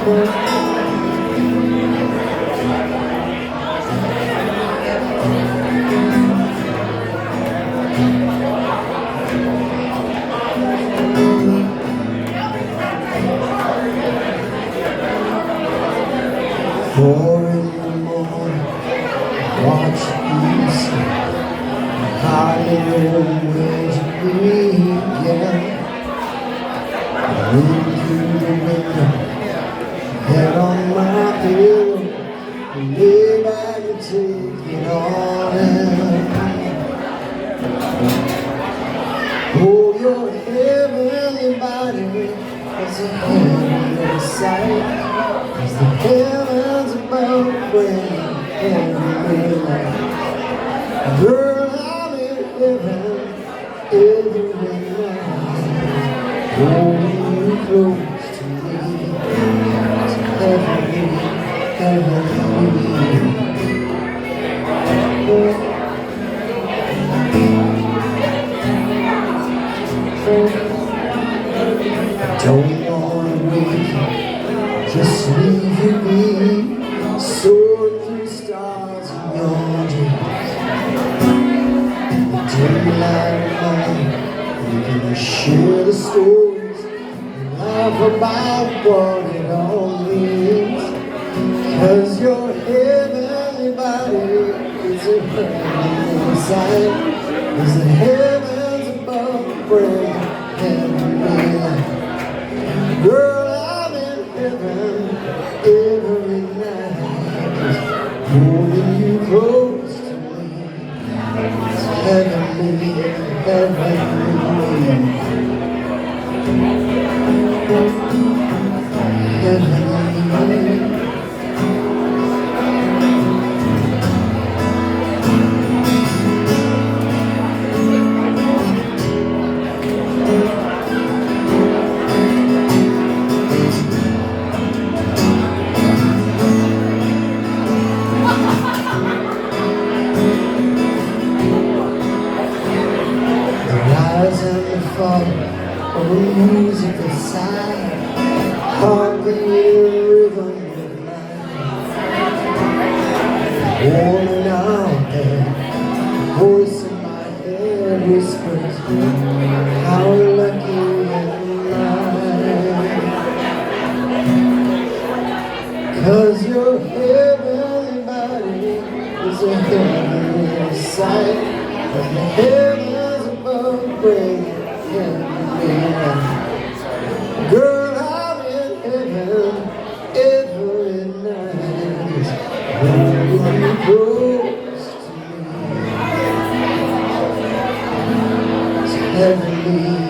Four in the morning, watch you sleep. Hardly know where to begin. Look through the window, head on my pillow, lay back and take it all in. Oh, your heavenly body is a heavenly sight. As the heavens above bring every light. Girl, I'm in heaven every night. Holding you close to me. It's heavenly, heavenly. Don't wanna wake you, just leave you be, soaring through stars in your dreams. In the daylight of night, we can share the stories and laugh about what it all means. 'Cause your heavenly body is a heavenly sight. As the heavens above bring heavenly light. Girl, I'm in heaven every night, holding you close to me. It's heavenly, heavenly. Heavenly. And the fall of a musical sigh, harping in a rhythm of life. Worn out there, voice in my head whispers, how lucky am I? 'Cause your heavenly body is a heavenly sight. And the heavens above bring heavenly light. Girl, I'm in heaven every night, holding you close to me. It's heavenly.